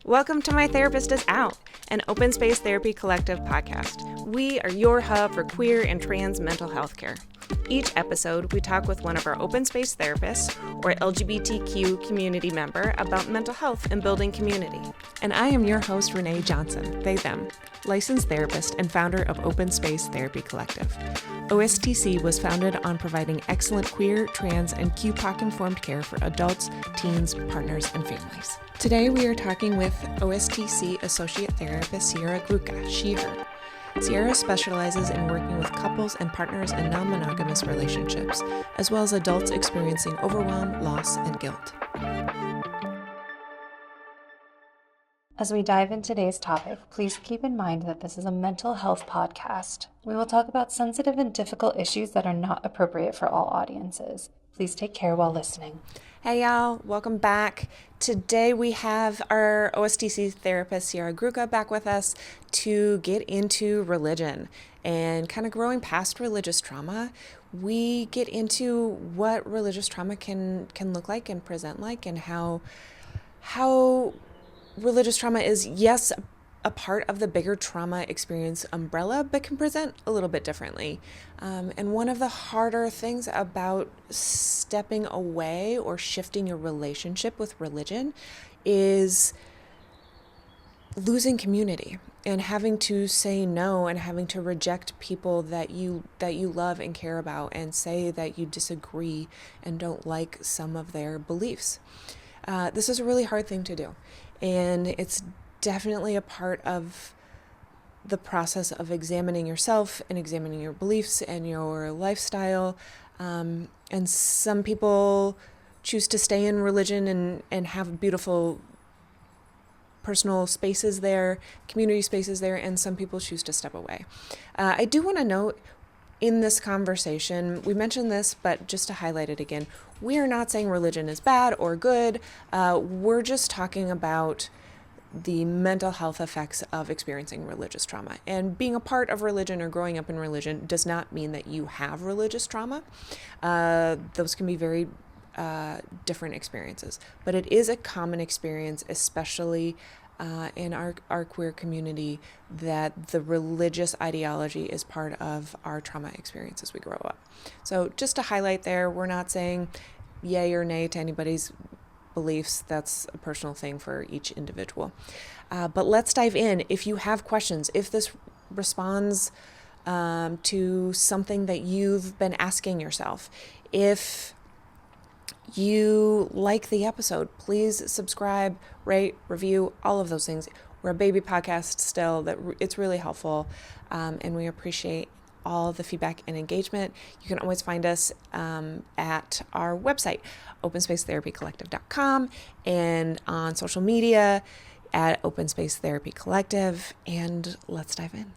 Welcome to My Therapist Is Out, an open space therapy collective podcast. We are your hub for queer and trans mental health care. Each episode, we talk with one of our open space therapists or LGBTQ community member about mental health and building community. And I am your host, Renae Johnson, they, them, licensed therapist and founder of Open Space Therapy Collective. OSTC was founded on providing excellent queer, trans, and QPOC-informed care for adults, teens, partners, and families. Today, we are talking with OSTC Associate Therapist Sierra Gruca, she, her. Sierra specializes in working with couples and partners in non-monogamous relationships, as well as adults experiencing overwhelm, loss, and guilt. As we dive into today's topic, please keep in mind that this is a mental health podcast. We will talk about sensitive and difficult issues that are not appropriate for all audiences. Please take care while listening. Hey y'all, welcome back. Today we have our OSTC therapist Sierra Gruca back with us to get into religion and kind of growing past religious trauma. We get into what religious trauma can look like and present like, and how religious trauma is, yes, a part of the bigger trauma experience umbrella, but can present a little bit differently. And one of the harder things about stepping away or shifting your relationship with religion is losing community and having to say no and having to reject people that you love and care about and say that you disagree and don't like some of their beliefs. This is a really hard thing to do. And it's definitely a part of the process of examining yourself and examining your beliefs and your lifestyle. And some people choose to stay in religion and have beautiful personal spaces there, community spaces there, and some people choose to step away. I do want to note in this conversation, we mentioned this, but just to highlight it again, we are not saying religion is bad or good. We're just talking about the mental health effects of experiencing religious trauma. And being a part of religion or growing up in religion does not mean that you have religious trauma. Those can be very different experiences. But it is a common experience, especially in our queer community, that the religious ideology is part of our trauma experience as we grow up. So just to highlight there, we're not saying yay or nay to anybody's beliefs. That's a personal thing for each individual. But let's dive in. If you have questions, if this responds to something that you've been asking yourself, if you like the episode, please subscribe, rate, review, all of those things. We're a baby podcast still. It's really helpful, and we appreciate all the feedback and engagement. You can always find us at our website, openspacetherapycollective.com, and on social media at Open Space Therapy Collective. And let's dive in.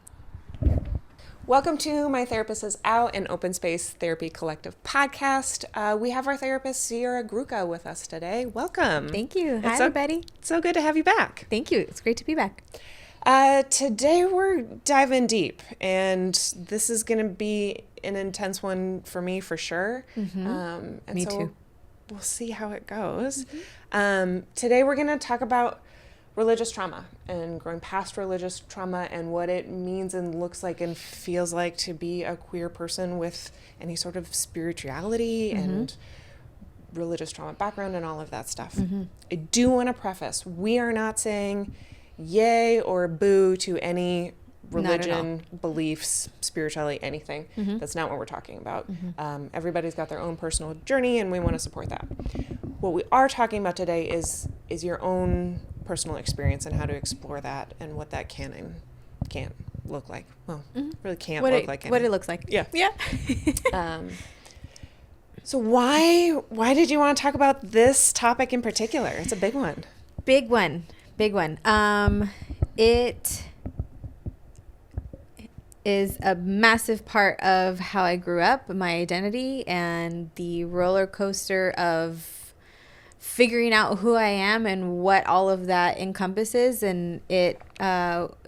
Welcome to My Therapist Is Out, an Open Space Therapy Collective podcast. We have our therapist, Sierra Gruca, with us today. Welcome. Thank you. Hi, everybody. So good to have you back. Thank you. It's great to be back. Today we're diving deep, and this is going to be an intense one for me for sure. Mm-hmm. Me too. We'll see how it goes. Mm-hmm. Today we're going to talk about religious trauma and growing past religious trauma and what it means and looks like and feels like to be a queer person with any sort of spirituality and religious trauma background and all of that stuff. Mm-hmm. I do want to preface, we are not saying yay or boo to any religion, beliefs, spirituality, anything. Mm-hmm. That's not what we're talking about. Mm-hmm. Everybody's got their own personal journey, and we want to support that. What we are talking about today is your own personal experience and how to explore that and what that can and can't look like. Well, really can't look like anything. What it looks like. Yeah. So why did you want to talk about this topic in particular? It's a big one. Big one. It is a massive part of how I grew up, my identity, and the roller coaster of figuring out who I am and what all of that encompasses. And it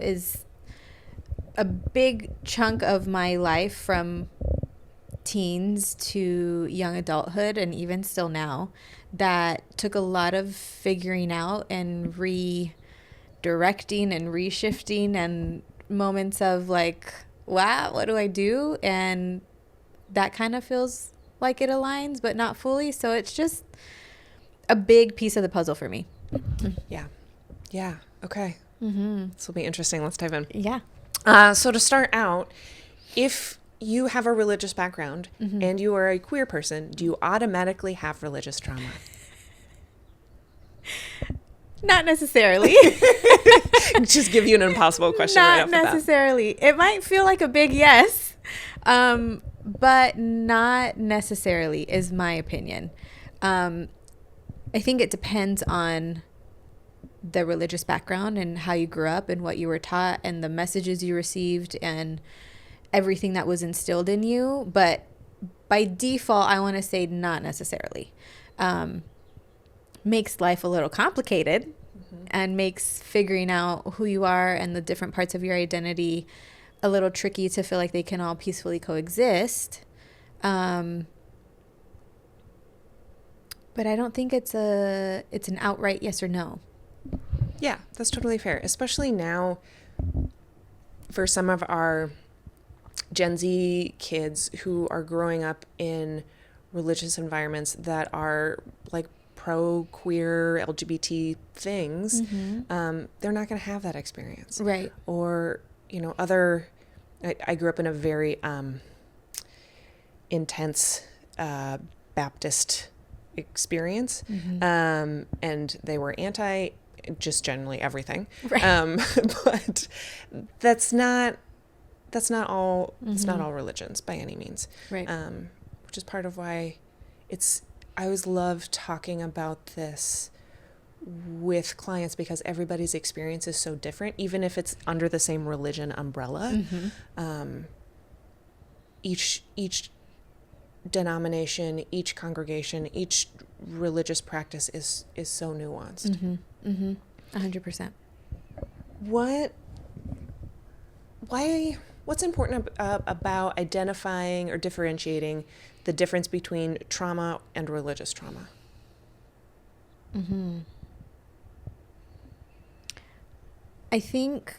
is a big chunk of my life from teens to young adulthood, and even still now, that took a lot of figuring out and redirecting and reshifting and moments of like, wow, what do I do? And that kind of feels like it aligns, but not fully. So it's just a big piece of the puzzle for me. Yeah. Yeah. Okay. This will be interesting. Let's dive in. Yeah. So to start out, if you have a religious background and you are a queer person, do you automatically have religious trauma? Not necessarily. Just give you an impossible question right off the bat. Not necessarily. It might feel like a big yes, but not necessarily is my opinion. I think it depends on the religious background and how you grew up and what you were taught and the messages you received and everything that was instilled in you. But by default, I want to say not necessarily. Makes life a little complicated and makes figuring out who you are and the different parts of your identity a little tricky to feel like they can all peacefully coexist. But I don't think it's an outright yes or no. Yeah, that's totally fair. Especially now for some of our Gen Z kids who are growing up in religious environments that are like pro-queer LGBT things, they're not going to have that experience. Right. Or, I grew up in a very intense Baptist experience, and they were anti just generally everything. Right. But that's not all. It's not all religions by any means. Right. Which is part of why I always love talking about this with clients because everybody's experience is so different, even if it's under the same religion umbrella. Each denomination, each congregation, each religious practice is so nuanced. 100%. What's important about identifying or differentiating the difference between trauma and religious trauma? I think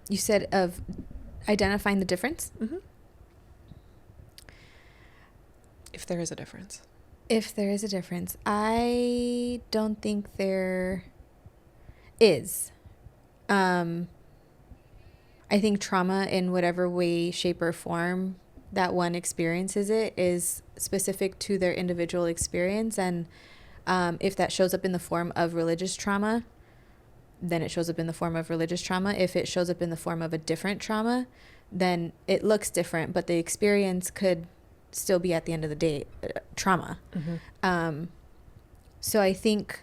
you said of identifying the difference. If there is a difference. If there is a difference, I don't think there is. I think trauma in whatever way, shape, or form that one experiences it is specific to their individual experience. And if that shows up in the form of religious trauma, then it shows up in the form of religious trauma. If it shows up in the form of a different trauma, then it looks different, but the experience could still be at the end of the day trauma. So I think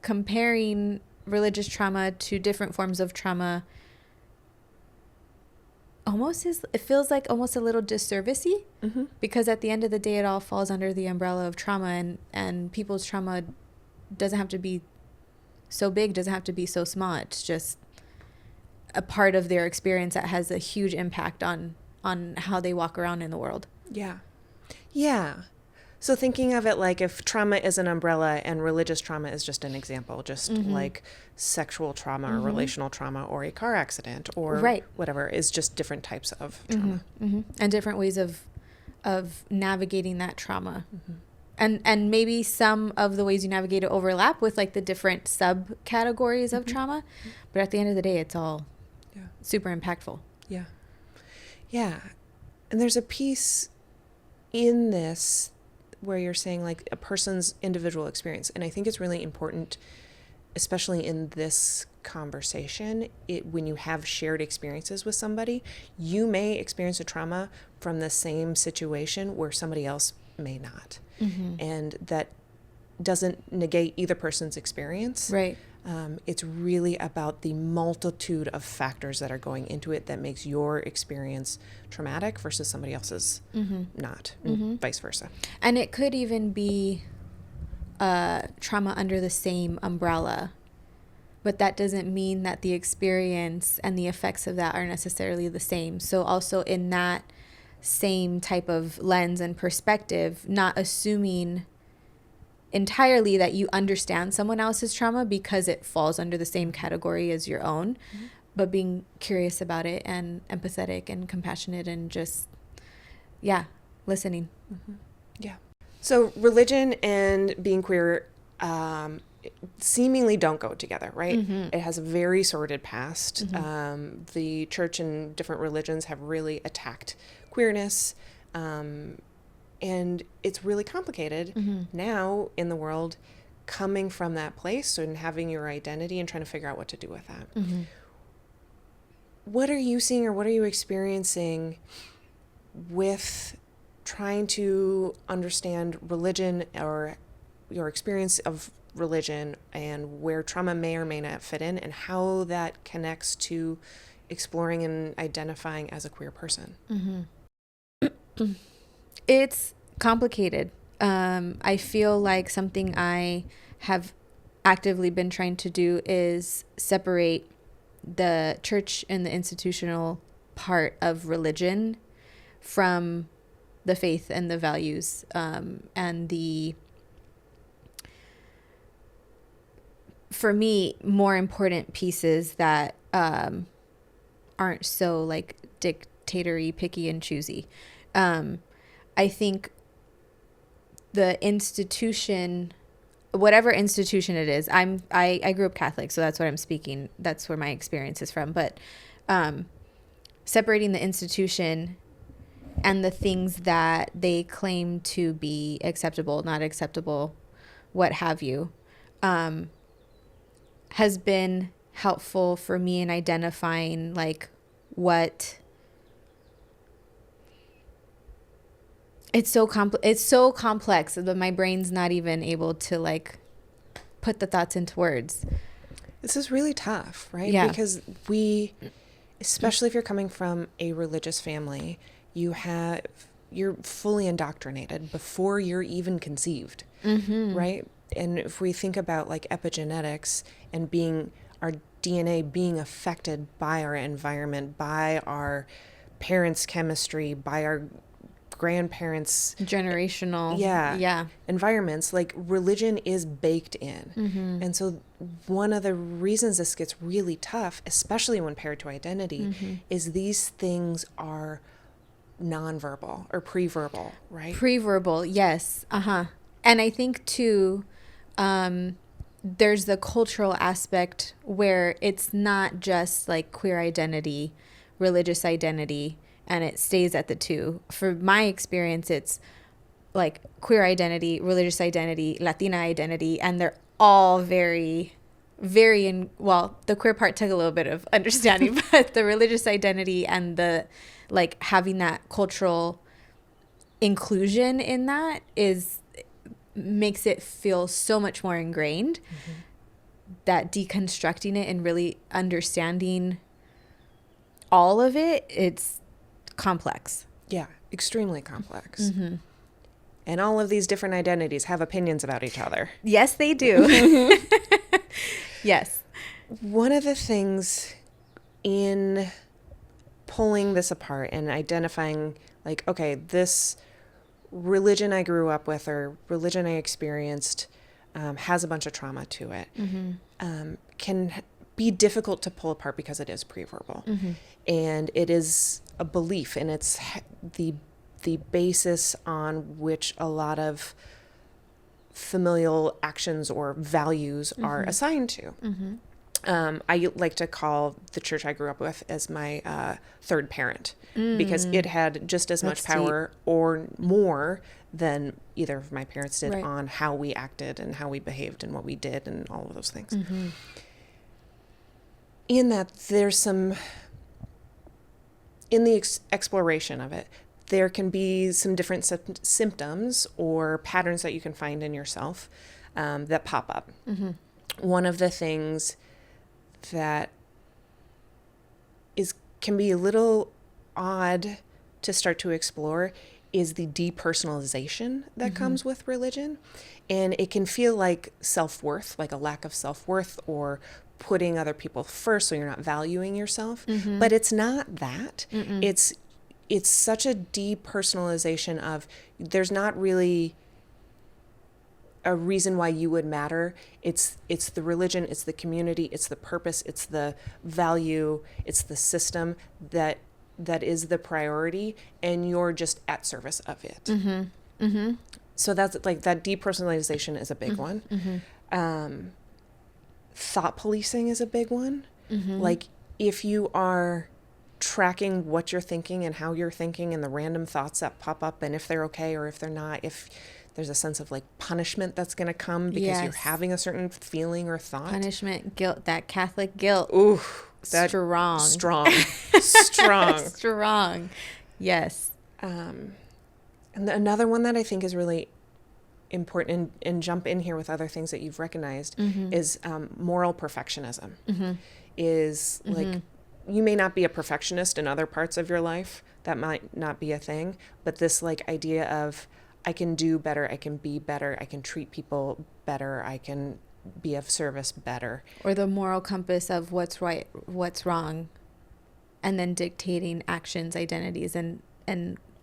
comparing religious trauma to different forms of trauma it feels like almost a little disservice-y, because at the end of the day it all falls under the umbrella of trauma, and people's trauma doesn't have to be so big, doesn't have to be so small. It's just a part of their experience that has a huge impact on how they walk around in the world. Yeah. So thinking of it like if trauma is an umbrella and religious trauma is just an example, just like sexual trauma or relational trauma or a car accident or whatever is just different types of trauma. And different ways of navigating that trauma. And maybe some of the ways you navigate it overlap with like the different subcategories of trauma. But at the end of the day, it's all super impactful. Yeah. And there's a piece in this where you're saying like a person's individual experience. And I think it's really important, especially in this conversation, when you have shared experiences with somebody, you may experience a trauma from the same situation where somebody else may not. And that doesn't negate either person's experience. Right. It's really about the multitude of factors that are going into it that makes your experience traumatic versus somebody else's not, and vice versa. And it could even be trauma under the same umbrella, but that doesn't mean that the experience and the effects of that are necessarily the same. So also in that same type of lens and perspective, not assuming entirely that you understand someone else's trauma because it falls under the same category as your own, but being curious about it and empathetic and compassionate and just, listening. Yeah. So religion and being queer seemingly don't go together, right? It has a very sordid past. The church and different religions have really attacked queerness. And it's really complicated now in the world, coming from that place and having your identity and trying to figure out what to do with that. What are you seeing or what are you experiencing with trying to understand religion or your experience of religion and where trauma may or may not fit in and how that connects to exploring and identifying as a queer person? It's complicated. I feel like something I have actively been trying to do is separate the church and the institutional part of religion from the faith and the values, and the, for me, more important pieces that aren't so like dictatory, picky and choosy. I think the institution, whatever institution it is, I grew up Catholic, so that's what I'm speaking. That's where my experience is from. But separating the institution and the things that they claim to be acceptable, not acceptable, what have you, has been helpful for me in identifying like what. It's so complex that my brain's not even able to like put the thoughts into words. This is really tough, right? Yeah. Because we, especially if you're coming from a religious family, you're fully indoctrinated before you're even conceived, right? And if we think about like epigenetics and our DNA being affected by our environment, by our parents' chemistry, by our grandparents' generational environments, like religion is baked in. And so one of the reasons this gets really tough, especially when paired to identity, is these things are nonverbal or pre-verbal, right? Pre-verbal, yes. And I think too, there's the cultural aspect where it's not just like queer identity, religious identity, and it stays at the two. For my experience, it's like queer identity, religious identity, Latina identity, and they're all very, very the queer part took a little bit of understanding, but the religious identity and the like having that cultural inclusion in that makes it feel so much more ingrained, that deconstructing it and really understanding all of it, it's complex. Yeah, extremely complex. And all of these different identities have opinions about each other. Yes, they do. Yes. One of the things in pulling this apart and identifying like, okay, this religion I grew up with or religion I experienced has a bunch of trauma to it, can be difficult to pull apart because it is pre-verbal. And it is a belief, and it's the basis on which a lot of familial actions or values are assigned to. I like to call the church I grew up with as my third parent, because it had just as much power or more than either of my parents did on how we acted and how we behaved and what we did and all of those things. In that, there's some, in the exploration of it, there can be some different symptoms or patterns that you can find in yourself that pop up. One of the things that can be a little odd to start to explore is the depersonalization that comes with religion. And it can feel like self-worth, like a lack of self-worth, or putting other people first so you're not valuing yourself. But it's not that. It's it's such a depersonalization of, there's not really a reason why you would matter. It's the religion, it's the community, it's the purpose, it's the value, it's the system that is the priority, and you're just at service of it. So that's like, that depersonalization is a big one. Thought policing is a big one. Like, if you are tracking what you're thinking and how you're thinking and the random thoughts that pop up, and if they're okay or if they're not, if there's a sense of like punishment that's going to come because you're having a certain feeling or thought. Punishment, guilt, that Catholic guilt. Ooh, that strong. Strong. Yes. And another one that I think is really important, and jump in here with other things that you've recognized, is moral perfectionism. Is like, you may not be a perfectionist in other parts of your life. That might not be a thing. But this like idea of, I can do better, I can be better, I can treat people better, I can be of service better. Or the moral compass of what's right, what's wrong, and then dictating actions, identities, and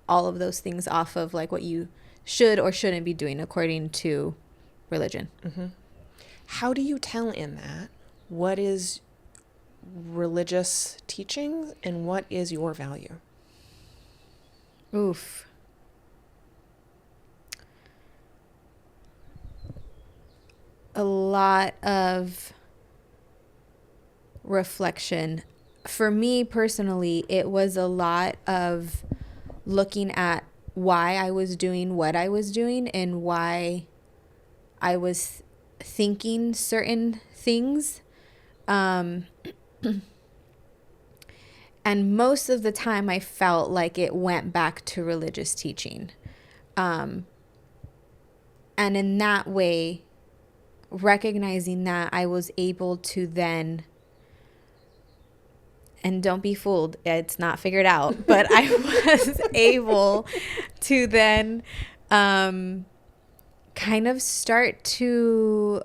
all of those things off of like what you should or shouldn't be doing according to religion. How do you tell in that what is religious teaching and what is your value? Oof. A lot of reflection. For me personally, it was a lot of looking at why I was doing what I was doing and why I was thinking certain things. And most of the time I felt like it went back to religious teaching. And in that way, recognizing that, I was able to then, and don't be fooled, it's not figured out, but I was able to then kind of start to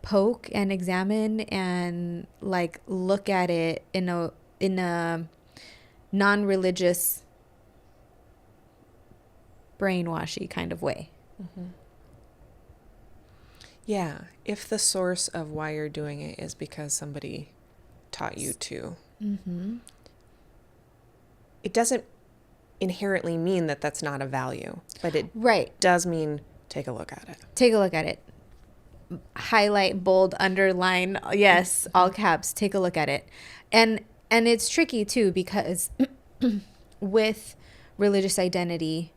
poke and examine and like look at it in a non-religious brainwashy kind of way. Yeah, if the source of why you're doing it is because somebody taught you to, it doesn't inherently mean that that's not a value, but it does mean take a look at it. Take a look at it. Highlight, bold, underline, yes, all caps, take a look at it. And it's tricky too, because with religious identity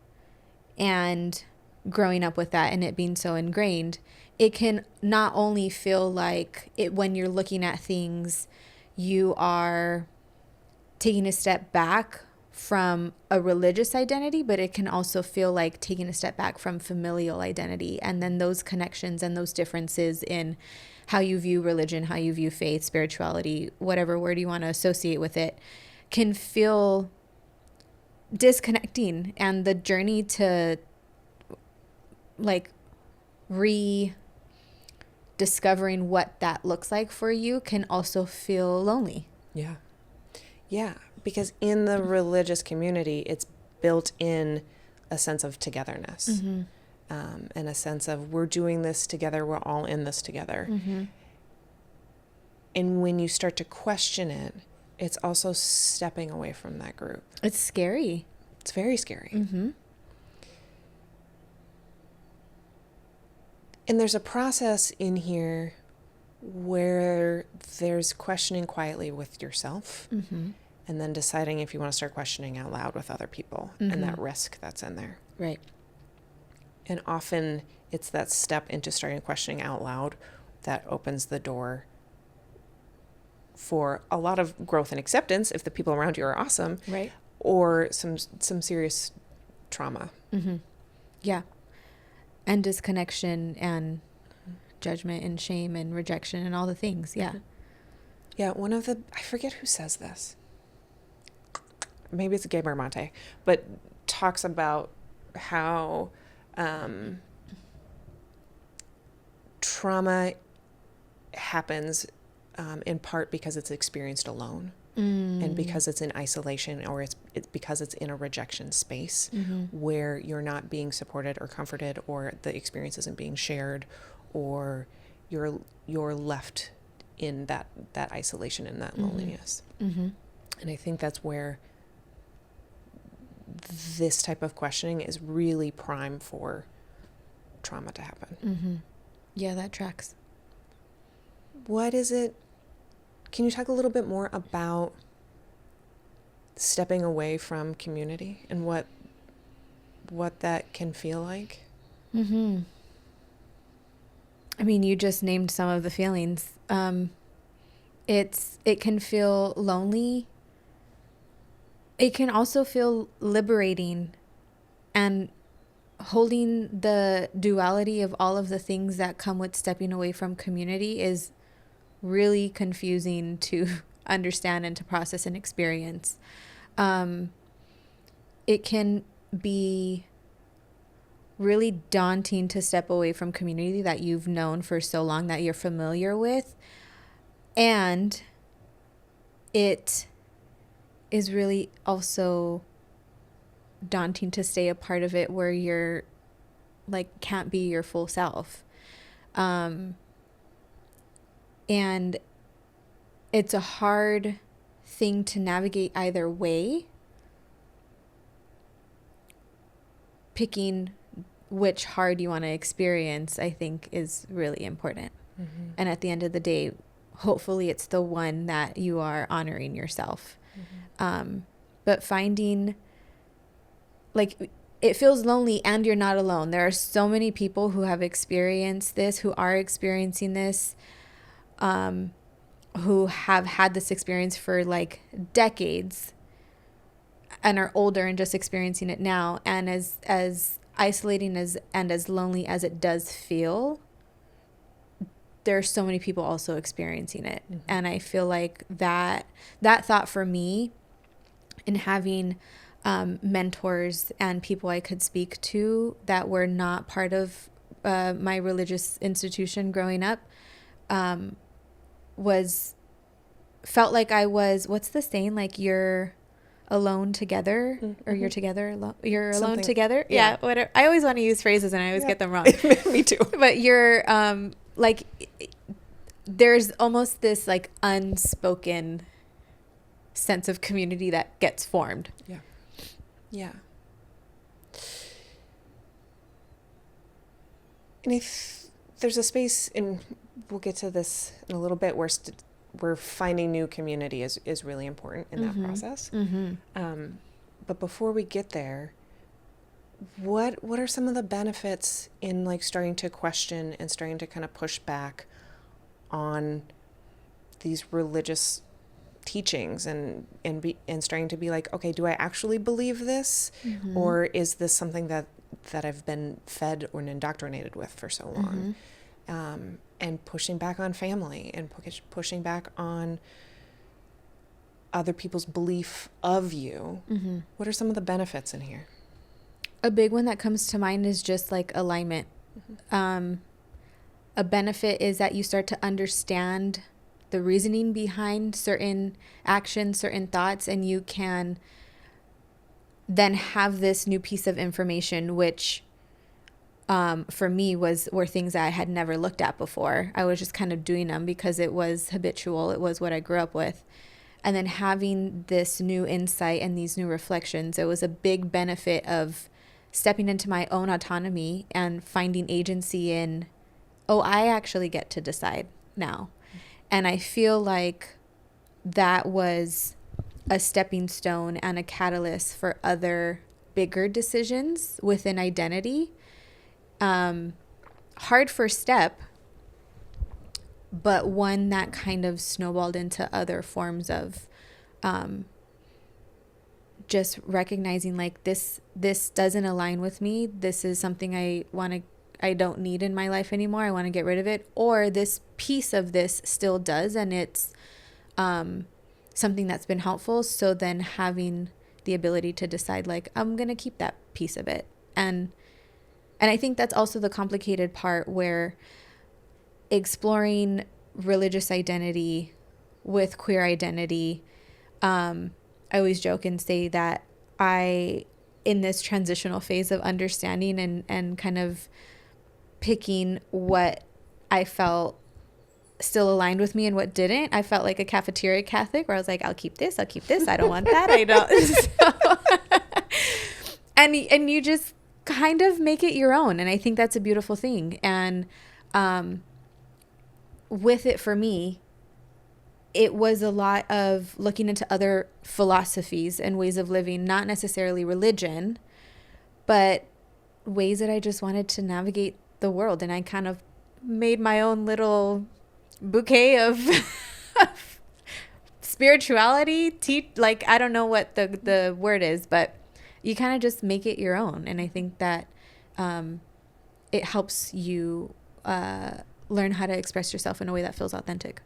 and growing up with that and it being so ingrained, it can not only feel like it, when you're looking at things, you are taking a step back from a religious identity, but it can also feel like taking a step back from familial identity. And then those connections and those differences in how you view religion, how you view faith, spirituality, whatever word you want to associate with it, can feel disconnecting. And the journey to like rediscovering what that looks like for you can also feel lonely. Yeah. Yeah. Because in the religious community, it's built in a sense of togetherness, and a sense of, we're doing this together, we're all in this together. And when you start to question it, it's also stepping away from that group. It's scary. It's very scary. And there's a process in here where there's questioning quietly with yourself. And then deciding if you want to start questioning out loud with other people, and that risk that's in there. Right. And often it's that step into starting questioning out loud that opens the door for a lot of growth and acceptance if the people around you are awesome. Right. Or some serious trauma. Yeah. And disconnection and judgment and shame and rejection and all the things. Yeah. Yeah. One of the, I forget who says this. Maybe it's Gabe Armante, but talks about how trauma happens in part because it's experienced alone. And because it's in isolation, or it's because it's in a rejection space where you're not being supported or comforted, or the experience isn't being shared, or you're left in that isolation and that loneliness. And I think that's where this type of questioning is really prime for trauma to happen. Yeah, that tracks. What is it? Can you talk a little bit more about stepping away from community and what that can feel like? I mean, you just named some of the feelings. It can feel lonely. It can also feel liberating, and holding the duality of all of the things that come with stepping away from community is really confusing to understand and to process and experience. It can be really daunting to step away from community that you've known for so long, that you're familiar with. And it is really also daunting to stay a part of it where you're like can't be your full self. And it's a hard thing to navigate either way. Picking which hard you want to experience, I think, is really important. And at the end of the day, hopefully it's the one that you are honoring yourself. But finding, like, it feels lonely and you're not alone. There are so many people who have experienced this, who are experiencing this, who have had this experience for like decades and are older and just experiencing it now. And as isolating and as lonely as it does feel, there are so many people also experiencing it. And I feel like that thought for me, in having mentors and people I could speak to that were not part of my religious institution growing up, felt like I was, what's the saying? Like, you're alone together, or you're together alone. You're alone Something. together. Yeah. Whatever. I always want to use phrases and I always get them wrong. Me too. But you're like, there's almost this like unspoken sense of community that gets formed. Yeah. And if there's a space, and we'll get to this in a little bit, where finding new community is really important in that process. But before we get there, what are some of the benefits in like starting to question and starting to kind of push back on these religious teachings and starting to be like, okay, do I actually believe this? Or is this something that I've been fed or indoctrinated with for so long? And pushing back on family, and pushing back on other people's belief of you. What are some of the benefits in here? A big one that comes to mind is just like alignment. A benefit is that you start to understand the reasoning behind certain actions, certain thoughts, and you can then have this new piece of information, which for me were things that I had never looked at before. I was just kind of doing them because it was habitual. It was what I grew up with. And then having this new insight and these new reflections, it was a big benefit of stepping into my own autonomy and finding agency in, oh, I actually get to decide now. And I feel like that was a stepping stone and a catalyst for other bigger decisions within identity. Hard first step, but one that kind of snowballed into other forms of just recognizing like this doesn't align with me. This is something I don't need in my life anymore. I want to get rid of it. Or this piece of this still does, and it's something that's been helpful. So then having the ability to decide like, I'm going to keep that piece of it. And I think that's also the complicated part, where exploring religious identity with queer identity I always joke and say that in this transitional phase of understanding and kind of picking what I felt still aligned with me and what didn't, I felt like a cafeteria Catholic where I was like, I'll keep this, I don't want that, I don't. So, and you just kind of make it your own, and I think that's a beautiful thing. And with it, for me, it was a lot of looking into other philosophies and ways of living, not necessarily religion, but ways that I just wanted to navigate the world. And I kind of made my own little bouquet of spirituality, like, I don't know what the word is, but you kind of just make it your own. And I think that it helps you learn how to express yourself in a way that feels authentic.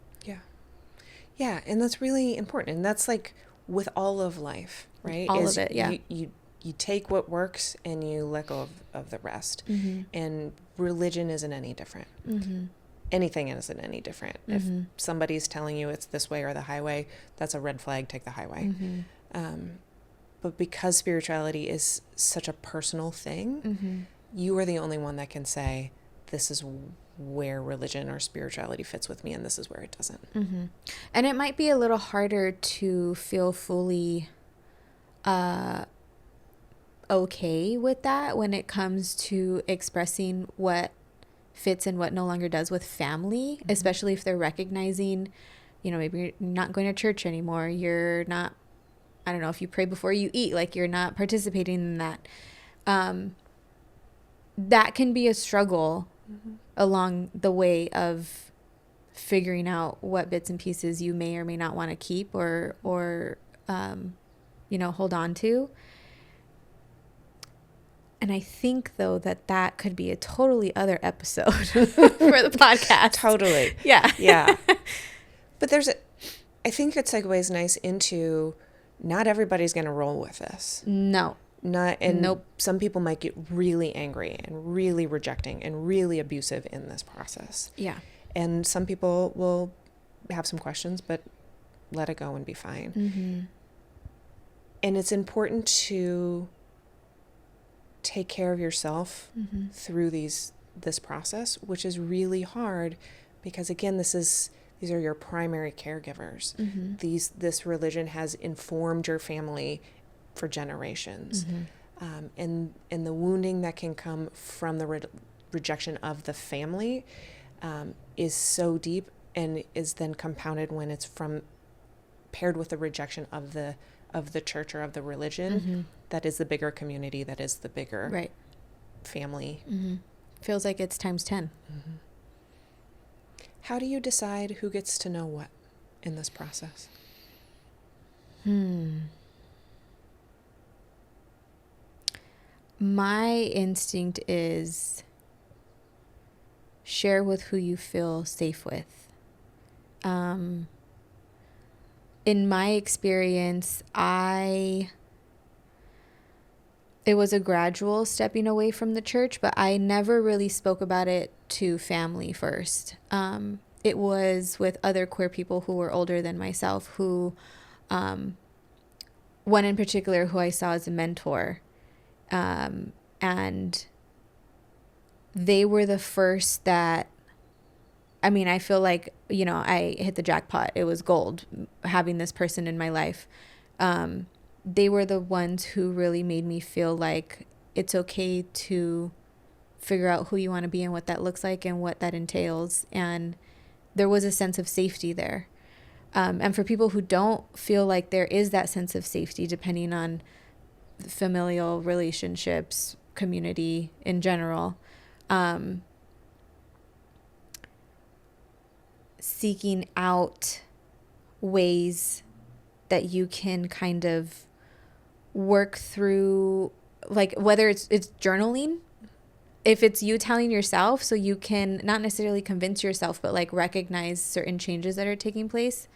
Yeah, and that's really important. And that's like with all of life, right? All of it, yeah. You take what works and you let go of the rest. Mm-hmm. And religion isn't any different. Mm-hmm. Anything isn't any different. Mm-hmm. If somebody's telling you it's this way or the highway, that's a red flag, take the highway. Mm-hmm. But because spirituality is such a personal thing, mm-hmm. you are the only one that can say, this is where religion or spirituality fits with me and this is where it doesn't. Mm-hmm. And it might be a little harder to feel fully okay with that when it comes to expressing what fits and what no longer does with family, mm-hmm. especially if they're recognizing, maybe you're not going to church anymore, you're not, I don't know, if you pray before you eat, like you're not participating in that. That can be a struggle mm-hmm. along the way of figuring out what bits and pieces you may or may not want to keep or hold on to. And I think, though, that could be a totally other episode for the podcast. Totally. Yeah. Yeah. But I think it segues nice into not everybody's going to roll with this. No. Nope. Some people might get really angry and really rejecting and really abusive in this process. Yeah. And some people will have some questions, but let it go and be fine. Mm-hmm. And it's important to take care of yourself mm-hmm. through this process, which is really hard because, again, these are your primary caregivers. Mm-hmm. This religion has informed your family for generations. Mm-hmm. And the wounding that can come from the rejection of the family is so deep and is then compounded when it's paired with the rejection of the church or of the religion. Mm-hmm. That is the bigger community, that is the bigger right. family. Mm-hmm. Feels like it's times 10. Mm-hmm. How do you decide who gets to know what in this process? My instinct is share with who you feel safe with. In my experience, it was a gradual stepping away from the church, but I never really spoke about it to family first. It was with other queer people who were older than myself, who, one in particular who I saw as a mentor. And they were the first that, I feel like, I hit the jackpot. It was gold having this person in my life. They were the ones who really made me feel like it's okay to figure out who you want to be and what that looks like and what that entails. And there was a sense of safety there. And for people who don't feel like there is that sense of safety, depending on familial relationships, community in general, seeking out ways that you can kind of work through, like whether it's journaling, if it's you telling yourself so you can not necessarily convince yourself, but like recognize certain changes that are taking place.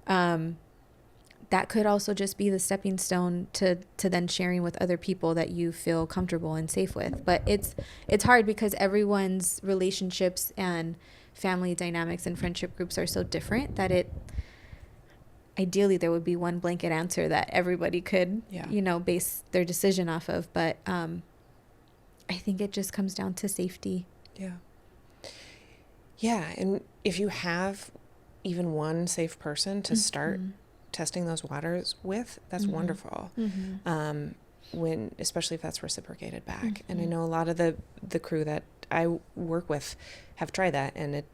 That could also just be the stepping stone to then sharing with other people that you feel comfortable and safe with. But it's hard because everyone's relationships and family dynamics and friendship groups are so different that ideally there would be one blanket answer that everybody could, Yeah. base their decision off of. But I think it just comes down to safety. Yeah. Yeah. And if you have even one safe person to start testing those waters with, that's wonderful. Especially if that's reciprocated back. And I know a lot of the crew that I work with have tried that, and it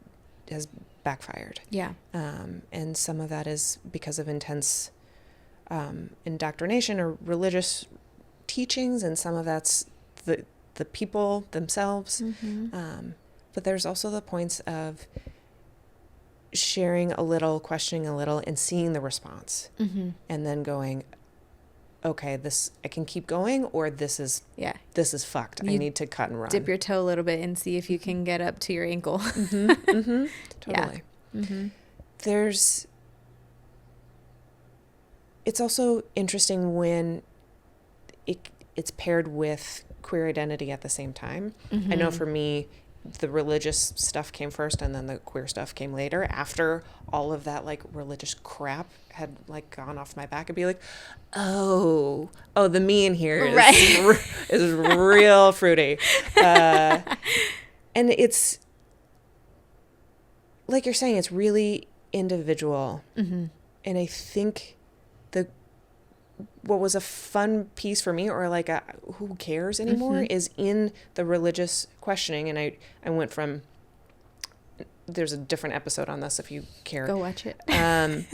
has backfired. Yeah. And some of that is because of intense indoctrination or religious teachings, and some of that's the people themselves. But there's also the points of sharing a little, questioning a little, and seeing the response, and then going, okay, I can keep going, or this is fucked. I need to cut and run. Dip your toe a little bit and see if you can get up to your ankle. Totally. Yeah. It's also interesting when it's paired with queer identity at the same time. I know for me, the religious stuff came first, and then the queer stuff came later. After all of that, like, religious crap had, like, gone off my back, I'd be like, oh, the me in here is real fruity. And it's, like you're saying, it's really individual. And I think what was a fun piece for me, or like who cares anymore, is in the religious questioning. And I went from, there's a different episode on this if you care. Go watch it. I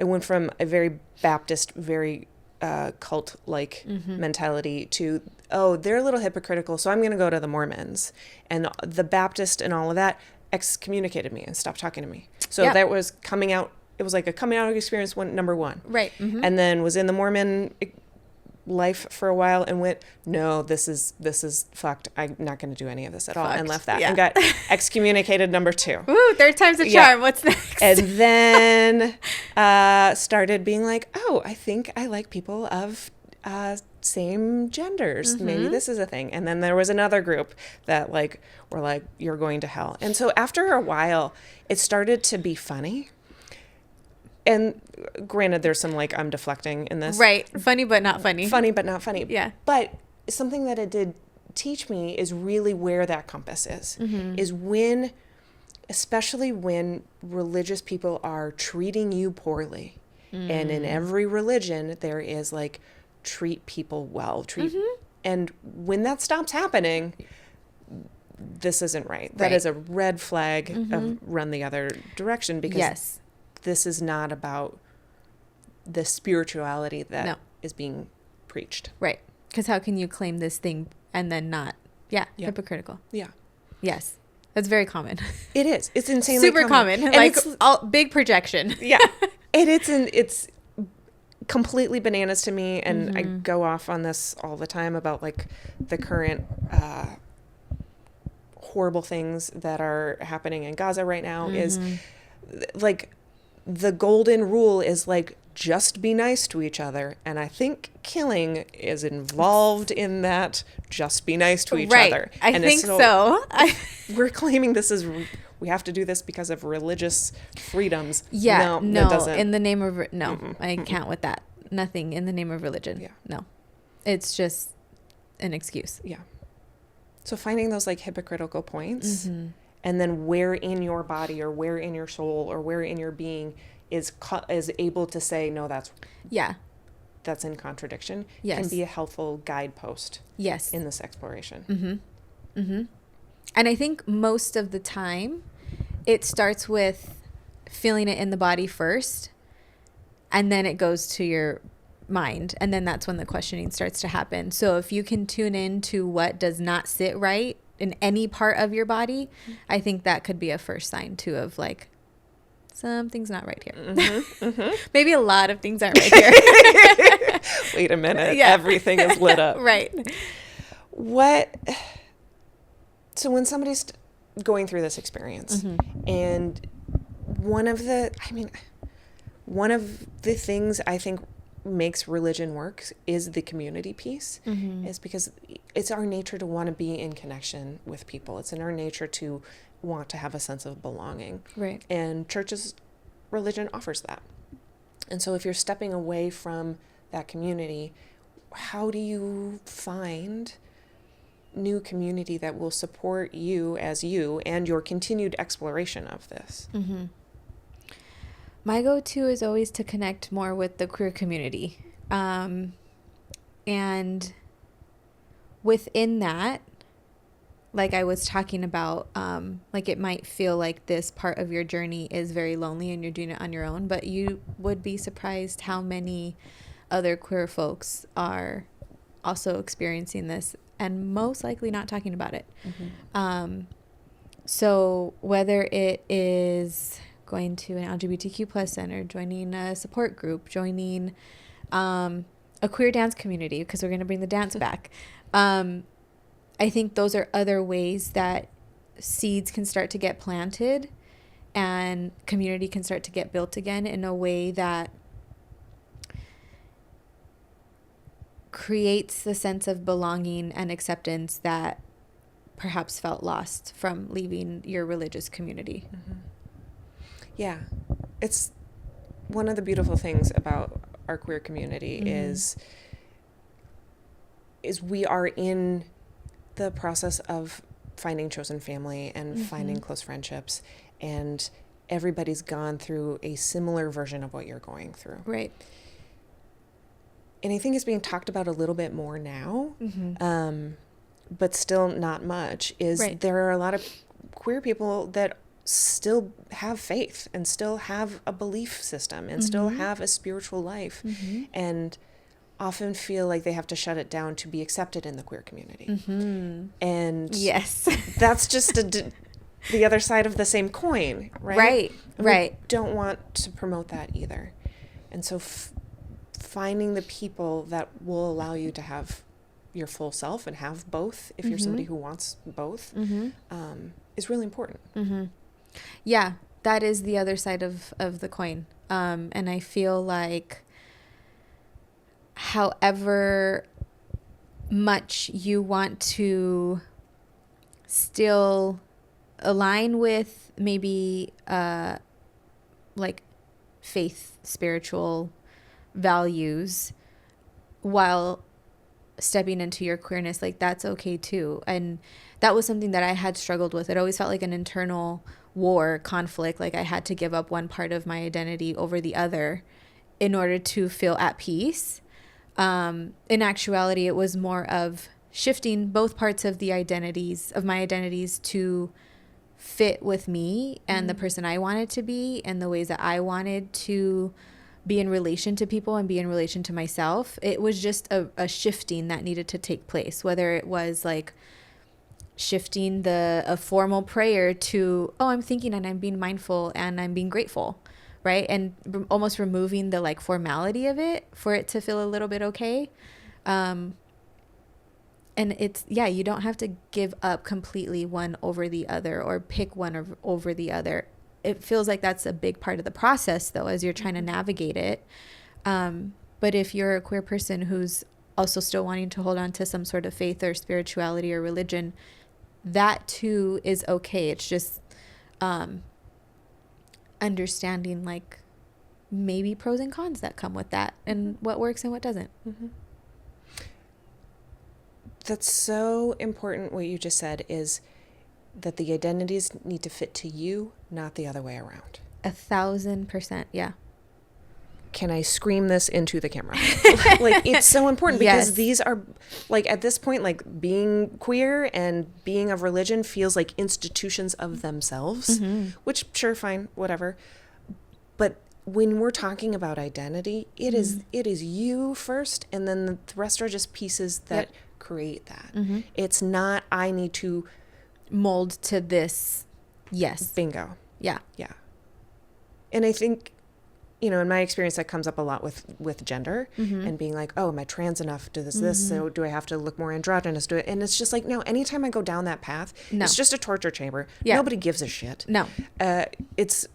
went from a very Baptist, very cult-like mentality to, they're a little hypocritical, so I'm going to go to the Mormons. And the Baptist and all of that excommunicated me and stopped talking to me. So that was coming out. It was like a coming out experience, number one. Right. And then was in the Mormon life for a while and went, no, this is fucked. I'm not going to do any of this at all. And left that and got excommunicated number two. Ooh, third time's a charm. What's next? And then started being like, I think I like people of same genders. Maybe this is a thing. And then there was another group that like were like, you're going to hell. And so after a while, it started to be funny. And granted, there's some like, I'm deflecting in this. Right. Funny, but not funny. Funny, but not funny. Yeah. But something that it did teach me is really where that compass is when, especially when religious people are treating you poorly. And in every religion, there is like, treat people well. And when that stops happening, this isn't right. That is a red flag of run the other direction, because this is not about the spirituality that is being preached. Right. Because how can you claim this thing and then not? Yeah. Hypocritical. Yeah. Yes. That's very common. It is. It's insanely super common. And like big projection. Yeah. And it's completely bananas to me. And I go off on this all the time about like the current horrible things that are happening in Gaza right now is like, the golden rule is like, just be nice to each other. And I think killing is involved in that. Just be nice to each other. I think so. We're claiming we have to do this because of religious freedoms. Yeah. No, it doesn't. in the name of, I can't with that. Nothing in the name of religion. Yeah. No, it's just an excuse. Yeah. So finding those like hypocritical points, and then where in your body or where in your soul or where in your being is able to say, no, that's in contradiction, can be a helpful guidepost in this exploration. And I think most of the time it starts with feeling it in the body first, and then it goes to your mind, and then that's when the questioning starts to happen. So if you can tune in to what does not sit right in any part of your body, I think that could be a first sign too of like, something's not right here. Maybe a lot of things aren't right here. Wait a minute. Everything is lit up. Right. So when somebody's going through this experience, and one of the things I think makes religion work is the community piece, is because it's our nature to want to be in connection with people. It's in our nature to want to have a sense of belonging. Right. And religion offers that. And so if you're stepping away from that community, how do you find new community that will support you as you and your continued exploration of this? Mm-hmm. My go-to is always to connect more with the queer community. And within that, like I was talking about, like it might feel like this part of your journey is very lonely and you're doing it on your own, but you would be surprised how many other queer folks are also experiencing this and most likely not talking about it. Mm-hmm. So whether it is going to an LGBTQ plus center, joining a support group, joining a queer dance community, because we're going to bring the dance back. I think those are other ways that seeds can start to get planted and community can start to get built again in a way that creates the sense of belonging and acceptance that perhaps felt lost from leaving your religious community. Mm-hmm. Yeah. It's one of the beautiful things about our queer community is we are in the process of finding chosen family and finding close friendships, and everybody's gone through a similar version of what you're going through. Right. And I think it's being talked about a little bit more now, but still not much, is there are a lot of queer people that still have faith and still have a belief system and still have a spiritual life and often feel like they have to shut it down to be accepted in the queer community. And yes, that's just the other side of the same coin, right? Right. We don't want to promote that either. And so finding the people that will allow you to have your full self and have both, if you're somebody who wants both, is really important. Yeah, that is the other side of the coin. And I feel like however much you want to still align with maybe like faith, spiritual values while stepping into your queerness, like that's okay too. And that was something that I had struggled with. It always felt like an internal war, conflict, like I had to give up one part of my identity over the other in order to feel at peace. In actuality, it was more of shifting both parts of my identities to fit with me and the person I wanted to be and the ways that I wanted to be in relation to people and be in relation to myself. It was just a shifting that needed to take place, whether it was like shifting a formal prayer to, oh, I'm thinking and I'm being mindful and I'm being grateful, right? And almost removing the like formality of it for it to feel a little bit okay. And it's, you don't have to give up completely one over the other or pick one over the other. It feels like that's a big part of the process, though, as you're trying to navigate it. But if you're a queer person who's also still wanting to hold on to some sort of faith or spirituality or religion, that too is okay. It's just understanding like maybe pros and cons that come with that and what works and what doesn't. That's so important. What you just said is that the identities need to fit to you, not the other way around. 1,000%. Yeah. Can I scream this into the camera? Like, it's so important because these are like, at this point, like being queer and being of religion feels like institutions of themselves, which sure, fine, whatever. But when we're talking about identity, it is you first. And then the rest are just pieces that create that. It's not, I need to mold to this. Yes. Bingo. Yeah. Yeah. And I think, you know, in my experience, that comes up a lot with gender and being like, oh, am I trans enough? Do this? So do I have to look more androgynous? And it's just like, no, anytime I go down that path, it's just a torture chamber. Yeah. Nobody gives a shit. No. It's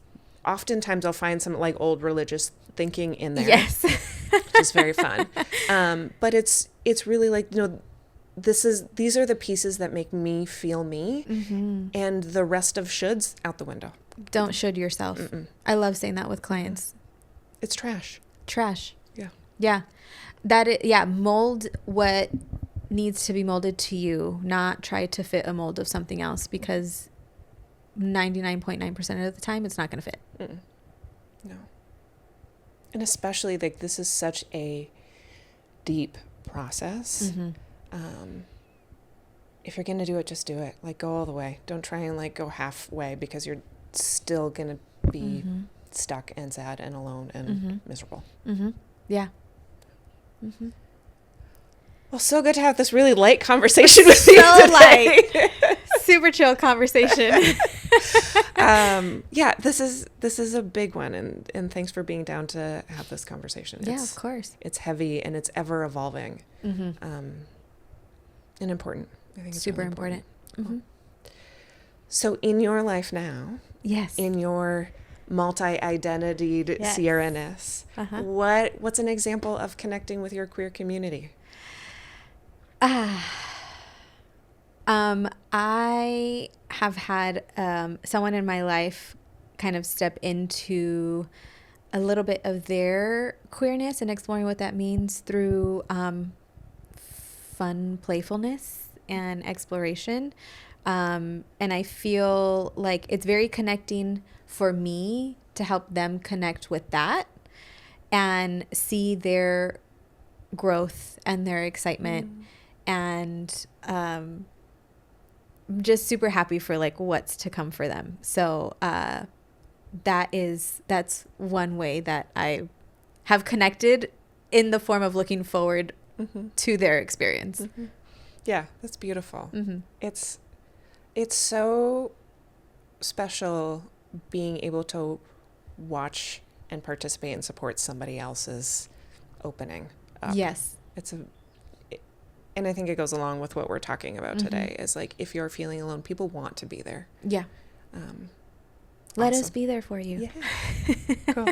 oftentimes I'll find some like old religious thinking in there. Yes. Which is very fun. But it's really like, you know, these are the pieces that make me feel me, and the rest of shoulds out the window. Don't should yourself. I love saying that with clients. It's trash. Trash. Yeah. Yeah. Mold what needs to be molded to you, not try to fit a mold of something else, because 99.9% of the time it's not going to fit. No. And especially, like, this is such a deep process. If you're going to do it, just do it. Like, go all the way. Don't try and, like, go halfway, because you're still going to be stuck and sad and alone and miserable. Yeah. Well, so good to have this really light conversation with you So today. light. Super chill conversation. Yeah, this is a big one, and thanks for being down to have this conversation. Yeah, of course. It's heavy and it's ever evolving, and important. I think it's super really important. So in your life now, Yes. in your multi-identitied Yes. Sierra-ness, what's an example of connecting with your queer community? I have had someone in my life kind of step into a little bit of their queerness and exploring what that means through fun playfulness and exploration. And I feel like it's very connecting for me to help them connect with that and see their growth and their excitement. And just super happy for like what's to come for them. So that's one way that I have connected in the form of looking forward to their experience. Yeah, that's beautiful. It's so special being able to watch and participate and support somebody else's opening up. Yes. And I think it goes along with what we're talking about today, is like, if you're feeling alone, people want to be there. Yeah. Let us be there for you. Yeah. Cool.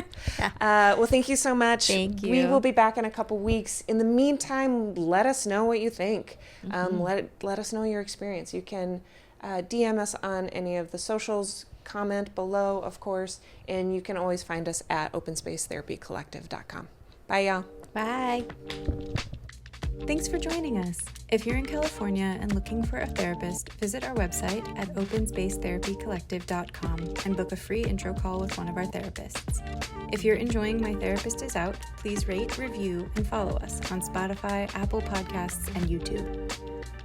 Well, thank you so much. Thank you. We will be back in a couple weeks. In the meantime, let us know what you think. Let us know your experience. You can DM us on any of the socials, comment below, of course, and you can always find us at openspacetherapycollective.com. Bye, y'all. Bye. Thanks for joining us. If you're in California and looking for a therapist, visit our website at openspacetherapycollective.com and book a free intro call with one of our therapists. If you're enjoying My Therapist Is Out, please rate, review, and follow us on Spotify, Apple Podcasts, and YouTube.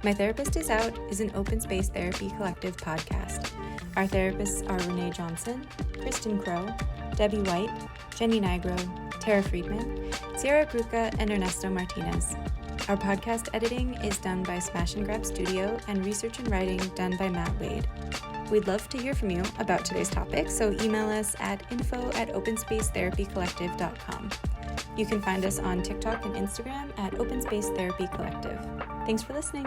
My Therapist Is Out is an Open Space Therapy Collective podcast. Our therapists are Renae Johnson, Kristen Crow, Debbie White, Jenny Nigro, Tara Friedman, Sierra Gruca, and Ernesto Martinez. Our podcast editing is done by Smash and Grab Studio, and research and writing done by Matt Wade. We'd love to hear from you about today's topic, so email us at info@openspacetherapycollective.com. You can find us on TikTok and Instagram at Open Space Therapy Collective. Thanks for listening.